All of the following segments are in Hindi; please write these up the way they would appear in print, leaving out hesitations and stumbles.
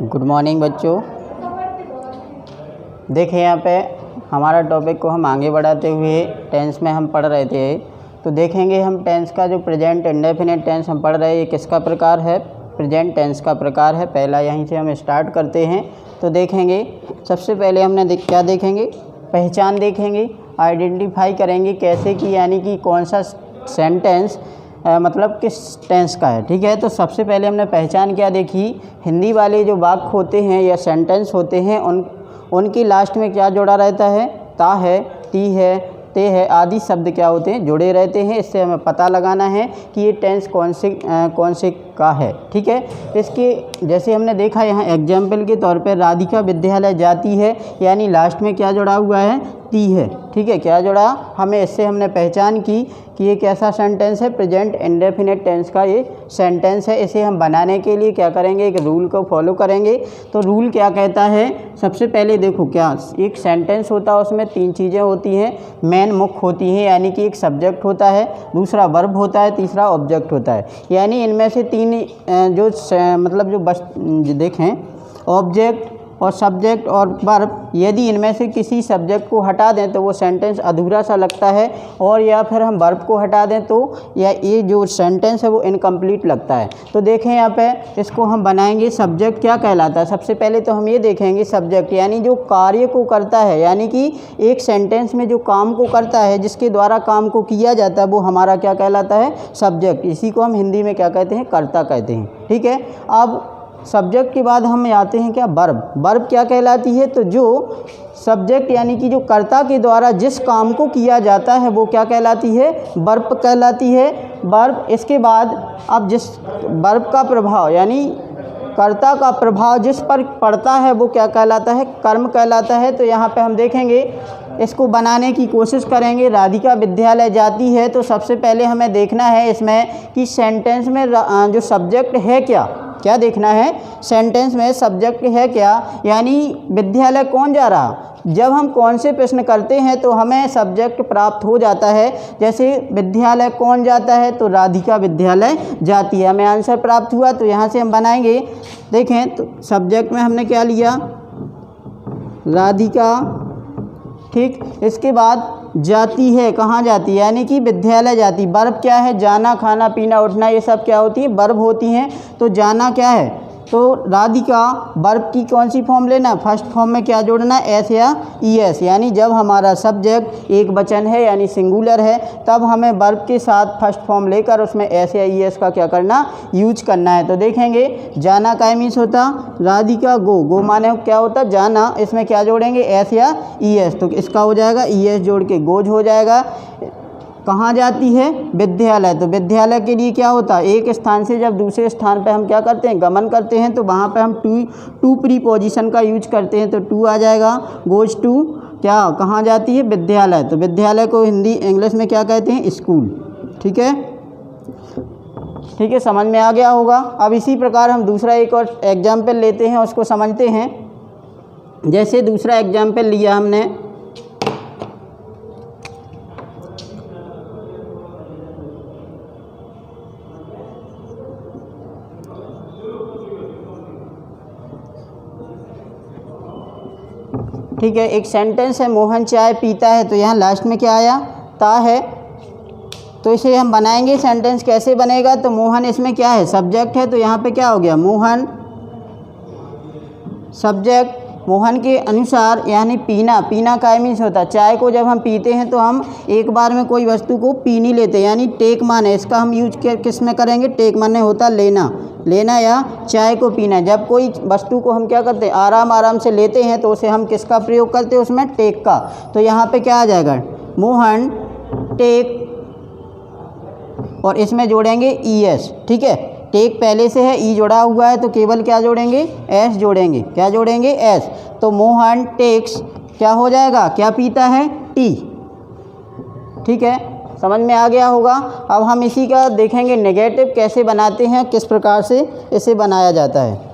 गुड मॉर्निंग बच्चों। देखिए यहाँ पे हमारा टॉपिक को हम आगे बढ़ाते हुए टेंस में हम पढ़ रहे थे, तो देखेंगे हम टेंस का जो प्रेजेंट इंडेफिनिट टेंस हम पढ़ रहे हैं ये किसका प्रकार है, प्रेजेंट टेंस का प्रकार है। पहला यहीं से हम स्टार्ट करते हैं। तो देखेंगे सबसे पहले हमने क्या देखेंगे, पहचान देखेंगे, आइडेंटिफाई करेंगे कैसे कि यानी कि कौन सा सेंटेंस मतलब किस टेंस का है। ठीक है, तो सबसे पहले हमने पहचान क्या देखी, हिंदी वाले जो वाक्य होते हैं या सेंटेंस होते हैं उनकी लास्ट में क्या जुड़ा रहता है, ता है, टी है, ते है आदि शब्द क्या होते हैं, जुड़े रहते हैं। इससे हमें पता लगाना है कि ये टेंस कौन से का है। ठीक है, इसके जैसे हमने देखा यहाँ एग्जाम्पल के तौर पर राधिका विद्यालय जाती है, यानी लास्ट में क्या जुड़ा हुआ है, टी है। ठीक है, क्या जुड़ा, हमें इससे हमने पहचान की कि ये कैसा सेंटेंस है, प्रेजेंट इंडेफिनिट टेंस का ये सेंटेंस है। इसे हम बनाने के लिए क्या करेंगे, एक रूल को फॉलो करेंगे। तो रूल क्या कहता है, सबसे पहले देखो क्या एक सेंटेंस होता है, उसमें तीन चीज़ें होती हैं, मेन मुख्य होती हैं, यानी कि एक सब्जेक्ट होता है, दूसरा वर्ब होता है, तीसरा ऑब्जेक्ट होता है। यानी इनमें से तीन जो मतलब जो बस देखें ऑब्जेक्ट और सब्जेक्ट और वर्ब, यदि इनमें से किसी सब्जेक्ट को हटा दें तो वो सेंटेंस अधूरा सा लगता है, और या फिर हम वर्ब को हटा दें तो या ये जो सेंटेंस है वो इनकम्प्लीट लगता है। तो देखें यहाँ पे इसको हम बनाएंगे, सब्जेक्ट क्या कहलाता है। सबसे पहले तो हम ये देखेंगे सब्जेक्ट यानी जो कार्य को करता है, यानी कि एक सेंटेंस में जो काम को करता है, जिसके द्वारा काम को किया जाता है, वो हमारा क्या कहलाता है, सब्जेक्ट। इसी को हम हिंदी में क्या कहते हैं, कर्ता कहते हैं। ठीक है, अब सब्जेक्ट के बाद हम आते हैं क्या, वर्ब। वर्ब क्या कहलाती है, तो जो सब्जेक्ट यानी कि जो कर्ता के द्वारा जिस काम को किया जाता है वो क्या कहलाती है, वर्ब कहलाती है, वर्ब। इसके बाद अब जिस वर्ब का प्रभाव यानी कर्ता का प्रभाव जिस पर पड़ता है वो क्या कहलाता है, कर्म कहलाता है। तो यहाँ पे हम देखेंगे, इसको बनाने की कोशिश करेंगे। राधिका विद्यालय जाती है, तो सबसे पहले हमें देखना है इसमें कि सेंटेंस में जो सब्जेक्ट है क्या देखना है, सेंटेंस में सब्जेक्ट है क्या, यानी विद्यालय कौन जा रहा। जब हम कौन से प्रश्न करते हैं तो हमें सब्जेक्ट प्राप्त हो जाता है। जैसे विद्यालय कौन जाता है, तो राधिका विद्यालय जाती है, हमें आंसर प्राप्त हुआ। तो यहाँ से हम बनाएंगे, देखें तो सब्जेक्ट में हमने क्या लिया, राधिका। ठीक, इसके बाद जाती है, कहाँ जाती है, यानी कि विद्यालय जाती। वर्ब क्या है, जाना, खाना, पीना, उठना, ये सब क्या होती है, वर्ब होती हैं। तो जाना क्या है, तो राधिका, वर्ब की कौन सी फॉर्म लेना, फर्स्ट फॉर्म में क्या जोड़ना, एस या ई एस। यानी जब हमारा सब्जेक्ट एक वचन है यानी सिंगुलर है, तब हमें वर्ब के साथ फर्स्ट फॉर्म लेकर उसमें एस या ई एस का क्या करना, यूज करना है। तो देखेंगे जाना का मीन्स होता, राधिका गो माने क्या होता, जाना। इसमें क्या जोड़ेंगे, एस या ई एस, तो इसका हो जाएगा ई एस जोड़ के गोज हो जाएगा। कहाँ जाती है, विद्यालय। तो विद्यालय के लिए क्या होता है, एक स्थान से जब दूसरे स्थान पे हम क्या करते हैं, गमन करते हैं, तो वहाँ पे हम टू प्रीपोजिशन का यूज करते हैं। तो टू आ जाएगा, गोज टू, क्या कहाँ जाती है, विद्यालय। तो विद्यालय को हिंदी इंग्लिश में क्या कहते हैं, स्कूल। ठीक है, ठीक है, समझ में आ गया होगा। अब इसी प्रकार हम दूसरा एक और एग्जाम्पल लेते हैं, उसको समझते हैं। जैसे दूसरा एग्जाम्पल लिया हमने, ठीक है, एक सेंटेंस है, मोहन चाय पीता है। तो यहाँ लास्ट में क्या आया, ता है। तो इसे हम बनाएंगे, सेंटेंस कैसे बनेगा, तो मोहन इसमें क्या है, सब्जेक्ट है। तो यहाँ पे क्या हो गया, मोहन सब्जेक्ट, मोहन के अनुसार यानी पीना का मीन्स होता है चाय को जब हम पीते हैं तो हम एक बार में कोई वस्तु को पी नहीं लेते, यानी टेक माने इसका हम यूज किस में करेंगे, टेक माने होता लेना या चाय को पीना। जब कोई वस्तु को हम क्या करते हैं, आराम से लेते हैं, तो उसे हम किसका प्रयोग करते हैं, उसमें टेक का। तो यहाँ पे क्या आ जाएगा, मोहन टेक, और इसमें जोड़ेंगे ई एस। ठीक है, टेक पहले से है, ई जुड़ा हुआ है, तो केवल क्या जोड़ेंगे, एस जोड़ेंगे। क्या जोड़ेंगे, एस। तो मोहन टेक्स क्या हो जाएगा, क्या पीता है, टी। ठीक है, समझ में आ गया होगा। अब हम इसी का देखेंगे नेगेटिव कैसे बनाते हैं, किस प्रकार से इसे बनाया जाता है।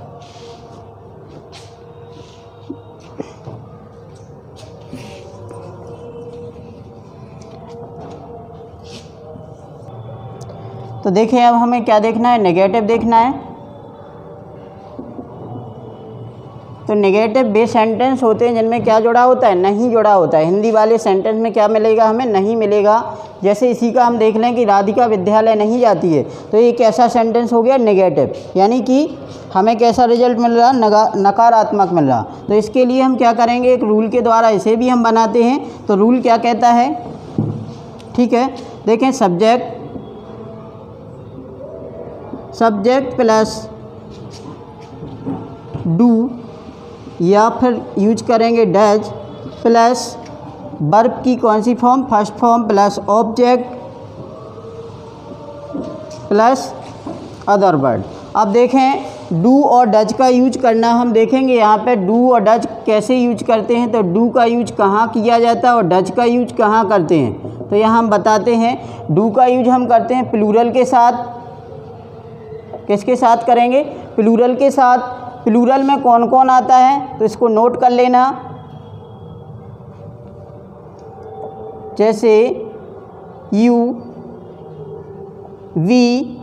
तो देखिए अब हमें क्या देखना है, नेगेटिव देखना है। तो नेगेटिव वे सेंटेंस होते हैं जिनमें क्या जुड़ा होता है, नहीं जुड़ा होता है। हिंदी वाले सेंटेंस में क्या मिलेगा, हमें नहीं मिलेगा। जैसे इसी का हम देख लें कि राधिका विद्यालय नहीं जाती है, तो ये कैसा सेंटेंस हो गया, नेगेटिव, यानी कि हमें कैसा रिजल्ट मिल रहा, नकारात्मक मिल रहा। तो इसके लिए हम क्या करेंगे, एक रूल के द्वारा इसे भी हम बनाते हैं। तो रूल क्या कहता है, ठीक है, देखें, सब्जेक्ट प्लस डू या फिर यूज करेंगे डज प्लस वर्ब की कौन सी form, first form plus object plus other word. अब देखें डू और डज का यूज करना हम देखेंगे यहाँ पे डू और डज कैसे यूज करते हैं। तो डू का यूज कहाँ किया जाता है और डज का यूज कहाँ करते हैं, तो यहाँ हम बताते हैं। डू का यूज हम करते हैं प्लूरल के साथ, किसके साथ करेंगे, प्लूरल के साथ। प्लूरल में कौन कौन आता है, तो इसको नोट कर लेना। जैसे यू, वी,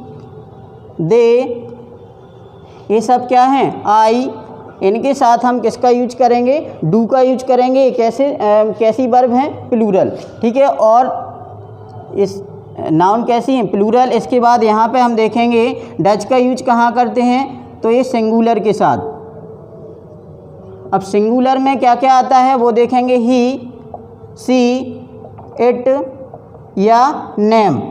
दे, ये सब क्या हैं, आई। इनके साथ हम किसका यूज करेंगे, डू का यूज करेंगे। ये कैसी वर्ब हैं, प्लूरल, ठीक है। और इस नाउन कैसी हैं, प्लूरल। इसके बाद यहाँ पे हम देखेंगे डज का यूज कहाँ करते हैं, तो ये सिंगुलर के साथ। अब सिंगुलर में क्या क्या आता है वो देखेंगे, ही, सी, इट या नेम,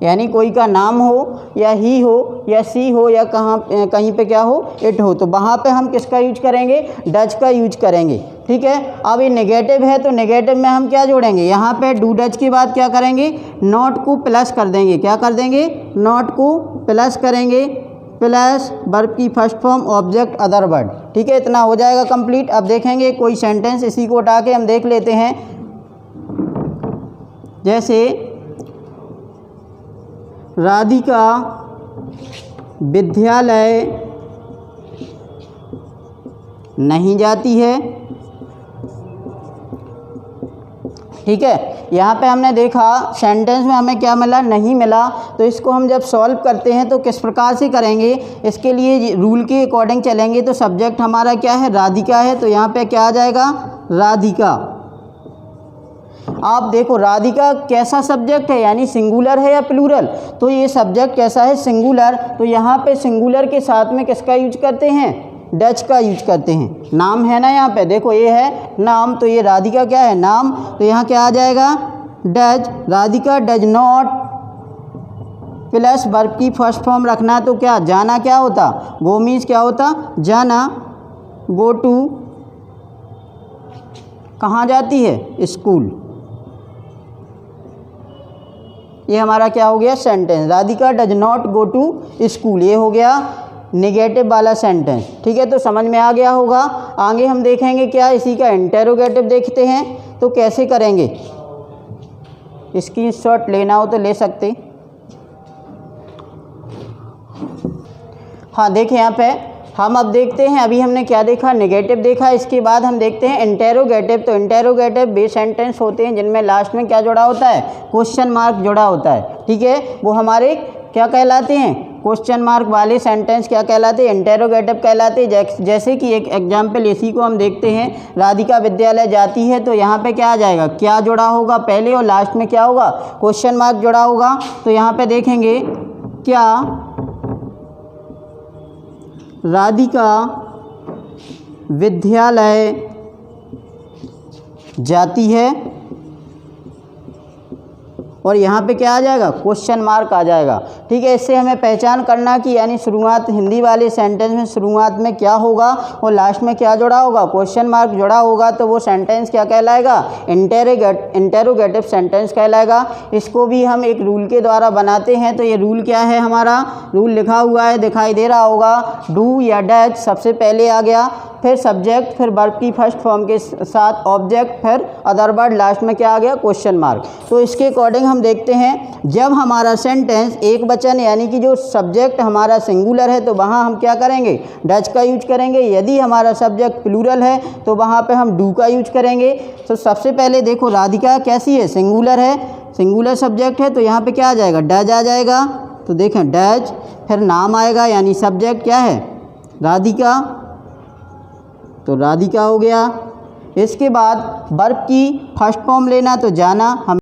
यानी कोई का नाम हो या ही हो या सी हो या कहीं पे क्या हो, इट हो, तो वहाँ पे हम किसका यूज करेंगे, डज का यूज करेंगे, ठीक है। अब ये नेगेटिव है तो नेगेटिव में हम क्या जोड़ेंगे, यहाँ पे डू डज के बाद क्या करेंगे, नॉट को प्लस कर देंगे। क्या कर देंगे, नॉट को प्लस करेंगे, प्लस वर्ब की first form object other word, ठीक है। इतना हो जाएगा कंप्लीट। अब देखेंगे कोई सेंटेंस, इसी को उठा के हम देख लेते हैं। जैसे राधिका विद्यालय नहीं जाती है, ठीक है। यहाँ पे हमने देखा सेंटेंस में हमें क्या मिला, नहीं मिला। तो इसको हम जब सॉल्व करते हैं तो किस प्रकार से करेंगे, इसके लिए रूल के अकॉर्डिंग चलेंगे। तो सब्जेक्ट हमारा क्या है, राधिका है, तो यहाँ पे क्या आ जाएगा, राधिका। आप देखो राधिका कैसा सब्जेक्ट है, यानी सिंगुलर है या प्लूरल, तो ये सब्जेक्ट कैसा है, सिंगुलर। तो यहाँ पे सिंगुलर के साथ में किसका यूज करते हैं, डज का यूज करते हैं। नाम है ना, यहाँ पे देखो ये है नाम, तो ये राधिका क्या है, नाम। तो यहाँ क्या आ जाएगा, does. Radhika does not plus verb की फर्स्ट फॉर्म रखना, तो क्या जाना क्या होता, गो मीन्स क्या होता, जाना। गो टू कहाँ जाती है, स्कूल। ये हमारा क्या हो गया sentence, Radhika does not go to school. ये हो गया नेगेटिव वाला सेंटेंस, ठीक है। तो समझ में आ गया होगा। आगे हम देखेंगे क्या, इसी का इंटेरोगेटिव देखते हैं। तो कैसे करेंगे, स्क्रीनशॉट लेना हो तो ले सकते। हाँ देखिए यहाँ पे हम अब देखते हैं, अभी हमने क्या देखा, नेगेटिव देखा। इसके बाद हम देखते हैं इंटेरोगेटिव। तो इंटेरोगेटिव वे सेंटेंस होते हैं जिनमें लास्ट में क्या जुड़ा होता है, क्वेश्चन मार्क जुड़ा होता है, ठीक है। वो हमारे क्या कहलाते हैं, क्वेश्चन मार्क वाले सेंटेंस क्या कहलाते हैं, इंटेरोगेटिव कहलाते हैं। जैसे कि एक एग्जाम्पल इसी को हम देखते हैं, राधिका विद्यालय जाती है, तो यहाँ पे क्या आ जाएगा, क्या जुड़ा होगा पहले और लास्ट में क्या होगा, क्वेश्चन मार्क जुड़ा होगा। तो यहाँ पे देखेंगे क्या राधिका विद्यालय जाती है, और यहाँ पे क्या आ जाएगा, क्वेश्चन मार्क आ जाएगा, ठीक है। इससे हमें पहचान करना कि यानी शुरुआत हिंदी वाले सेंटेंस में शुरुआत में क्या होगा और लास्ट में क्या जुड़ा होगा, क्वेश्चन मार्क जुड़ा होगा, तो वो सेंटेंस क्या कहलाएगा, इंटेरोगेटिव सेंटेंस कहलाएगा। इसको भी हम एक रूल के द्वारा बनाते हैं। तो ये रूल क्या है, हमारा रूल लिखा हुआ है, दिखाई दे रहा होगा। डू या डज सबसे पहले आ गया, फिर सब्जेक्ट, फिर वर्ब की फर्स्ट फॉर्म के साथ ऑब्जेक्ट, फिर अदर वर्ड, लास्ट में क्या आ गया, क्वेश्चन मार्क। तो इसके अकॉर्डिंग हम देखते हैं, जब हमारा सेंटेंस एक वचन यानी कि जो सब्जेक्ट हमारा सिंगुलर है तो वहाँ हम क्या करेंगे, डज का यूज करेंगे। यदि हमारा सब्जेक्ट प्लूरल है तो वहाँ पे हम डू का यूज करेंगे। तो सबसे पहले देखो राधिका कैसी है, सिंगुलर है, सिंगुलर सब्जेक्ट है, तो यहाँ पे क्या आ जाएगा, डज आ जाएगा। तो देखें डज, फिर नाम आएगा यानी सब्जेक्ट क्या है, राधिका, तो राधिका हो गया। इसके बाद वर्ब की फर्स्ट फॉर्म लेना, तो जाना। हम